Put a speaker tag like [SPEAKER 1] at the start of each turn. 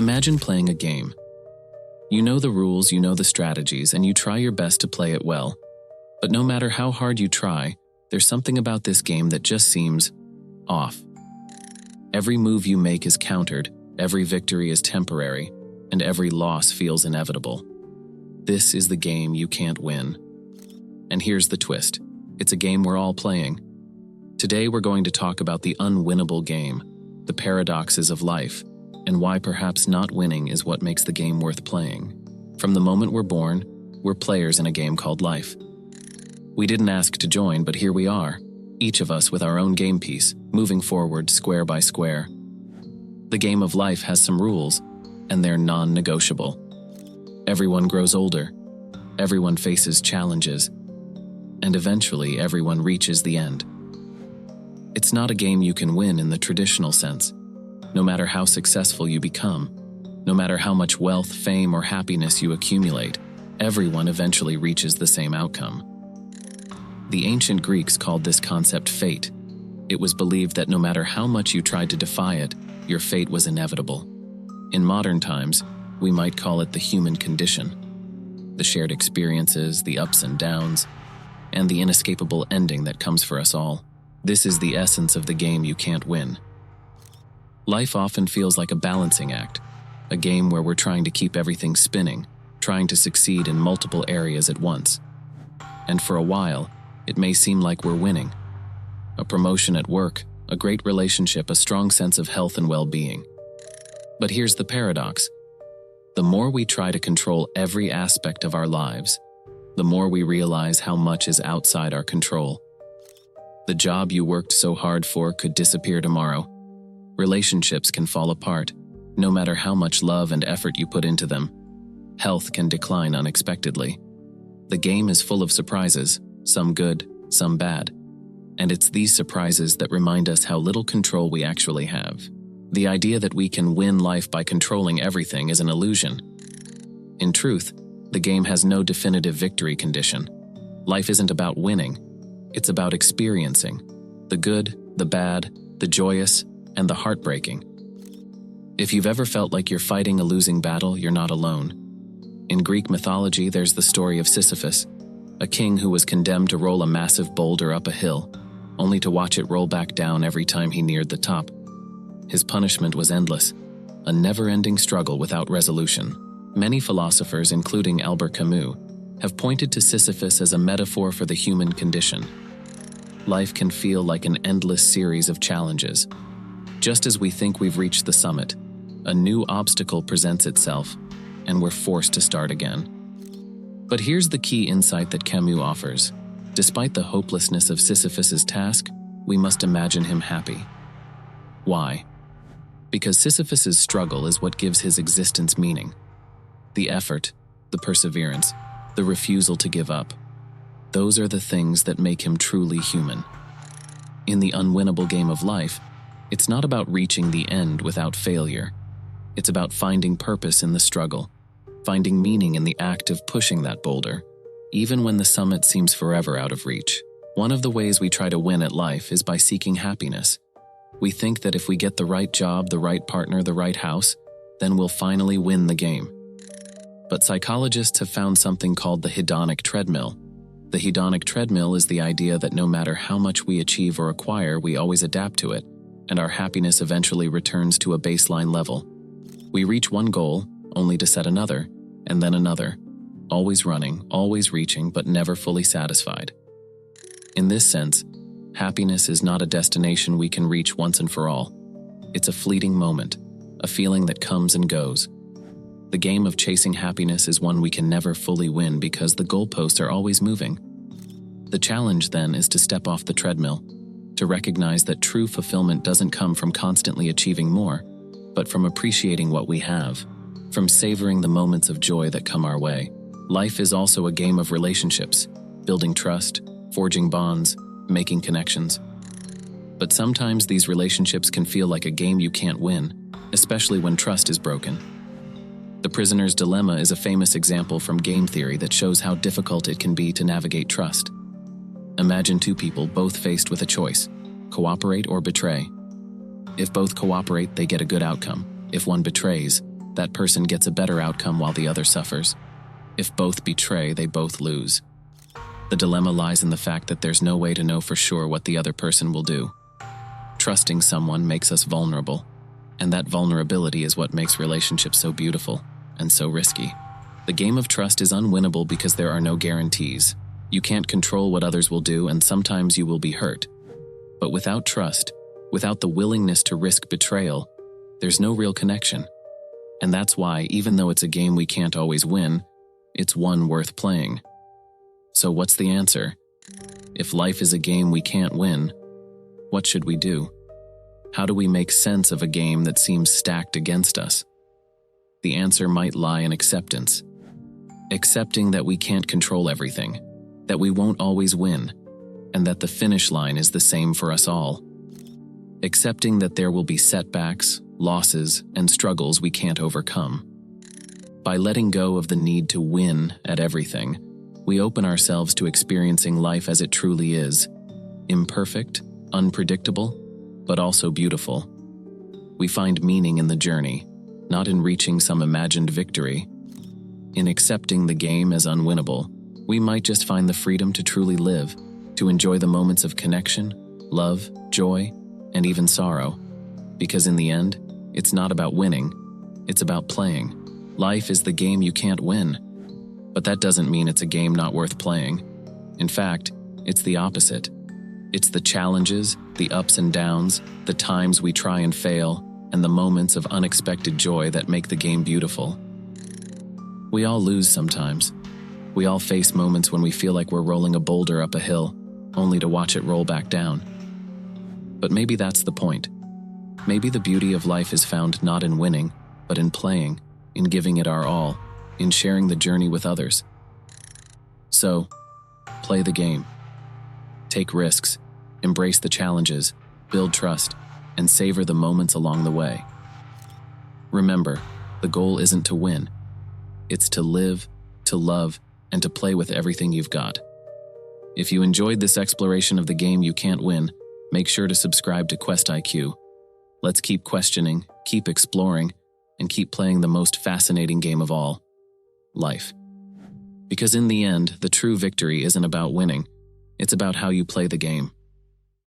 [SPEAKER 1] Imagine playing a game. You know the rules, you know the strategies, and you try your best to play it well. But no matter how hard you try, there's something about this game that just seems off. Every move you make is countered, every victory is temporary, and every loss feels inevitable. This is the game you can't win. And here's the twist. It's a game we're all playing. Today we're going to talk about the unwinnable game, the paradoxes of life, and why perhaps not winning is what makes the game worth playing. From the moment we're born, we're players in a game called life. We didn't ask to join, but here we are, each of us with our own game piece, moving forward square by square. The game of life has some rules, and they're non-negotiable. Everyone grows older, everyone faces challenges, and eventually everyone reaches the end. It's not a game you can win in the traditional sense. No matter how successful you become, no matter how much wealth, fame, or happiness you accumulate, everyone eventually reaches the same outcome. The ancient Greeks called this concept fate. It was believed that no matter how much you tried to defy it, your fate was inevitable. In modern times, we might call it the human condition. The shared experiences, the ups and downs, and the inescapable ending that comes for us all. This is the essence of the game you can't win. Life often feels like a balancing act, a game where we're trying to keep everything spinning, trying to succeed in multiple areas at once. And for a while, it may seem like we're winning. A promotion at work, a great relationship, a strong sense of health and well-being. But here's the paradox. The more we try to control every aspect of our lives, the more we realize how much is outside our control. The job you worked so hard for could disappear tomorrow. Relationships can fall apart, no matter how much love and effort you put into them. Health can decline unexpectedly. The game is full of surprises, some good, some bad. And it's these surprises that remind us how little control we actually have. The idea that we can win life by controlling everything is an illusion. In truth, the game has no definitive victory condition. Life isn't about winning. It's about experiencing the good, the bad, the joyous, and the heartbreaking. If you've ever felt like you're fighting a losing battle, you're not alone. In Greek mythology, there's the story of Sisyphus, a king who was condemned to roll a massive boulder up a hill, only to watch it roll back down every time he neared the top. His punishment was endless, a never-ending struggle without resolution. Many philosophers, including Albert Camus, have pointed to Sisyphus as a metaphor for the human condition. Life can feel like an endless series of challenges. Just as we think we've reached the summit, a new obstacle presents itself, and we're forced to start again. But here's the key insight that Camus offers. Despite the hopelessness of Sisyphus's task, we must imagine him happy. Why? Because Sisyphus's struggle is what gives his existence meaning. The effort, the perseverance, the refusal to give up. Those are the things that make him truly human. In the unwinnable game of life, it's not about reaching the end without failure. It's about finding purpose in the struggle, finding meaning in the act of pushing that boulder, even when the summit seems forever out of reach. One of the ways we try to win at life is by seeking happiness. We think that if we get the right job, the right partner, the right house, then we'll finally win the game. But psychologists have found something called the Hedonic Treadmill. The Hedonic Treadmill is the idea that no matter how much we achieve or acquire, we always adapt to it, and our happiness eventually returns to a baseline level. We reach one goal, only to set another, and then another, always running, always reaching, but never fully satisfied. In this sense, happiness is not a destination we can reach once and for all. It's a fleeting moment, a feeling that comes and goes. The game of chasing happiness is one we can never fully win because the goalposts are always moving. The challenge, then, is to step off the treadmill, to recognize that true fulfillment doesn't come from constantly achieving more, but from appreciating what we have, from savoring the moments of joy that come our way. Life is also a game of relationships, building trust, forging bonds, making connections. But sometimes these relationships can feel like a game you can't win, especially when trust is broken. The prisoner's dilemma is a famous example from game theory that shows how difficult it can be to navigate trust. Imagine two people both faced with a choice: cooperate or betray. If both cooperate, they get a good outcome. If one betrays, that person gets a better outcome while the other suffers. If both betray, they both lose. The dilemma lies in the fact that there's no way to know for sure what the other person will do. Trusting someone makes us vulnerable, and that vulnerability is what makes relationships so beautiful and so risky. The game of trust is unwinnable because there are no guarantees. You can't control what others will do, and sometimes you will be hurt. But without trust, without the willingness to risk betrayal, there's no real connection. And that's why, even though it's a game we can't always win, it's one worth playing. So what's the answer? If life is a game we can't win, what should we do? How do we make sense of a game that seems stacked against us? The answer might lie in acceptance. Accepting that we can't control everything, that we won't always win, and that the finish line is the same for us all. Accepting that there will be setbacks, losses, and struggles we can't overcome. By letting go of the need to win at everything, we open ourselves to experiencing life as it truly is, imperfect, unpredictable, but also beautiful. We find meaning in the journey, not in reaching some imagined victory. In accepting the game as unwinnable, we might just find the freedom to truly live, to enjoy the moments of connection, love, joy, and even sorrow. Because in the end, it's not about winning, it's about playing. Life is the game you can't win. But that doesn't mean it's a game not worth playing. In fact, it's the opposite. It's the challenges, the ups and downs, the times we try and fail, and the moments of unexpected joy that make the game beautiful. We all lose sometimes. We all face moments when we feel like we're rolling a boulder up a hill, only to watch it roll back down. But maybe that's the point. Maybe the beauty of life is found not in winning, but in playing, in giving it our all, in sharing the journey with others. So, play the game. Take risks, embrace the challenges, build trust, and savor the moments along the way. Remember, the goal isn't to win. It's to live, to love, and to play with everything you've got. If you enjoyed this exploration of the game you can't win, make sure to subscribe to Quest IQ. Let's keep questioning, keep exploring, and keep playing the most fascinating game of all, life. Because in the end, the true victory isn't about winning, it's about how you play the game.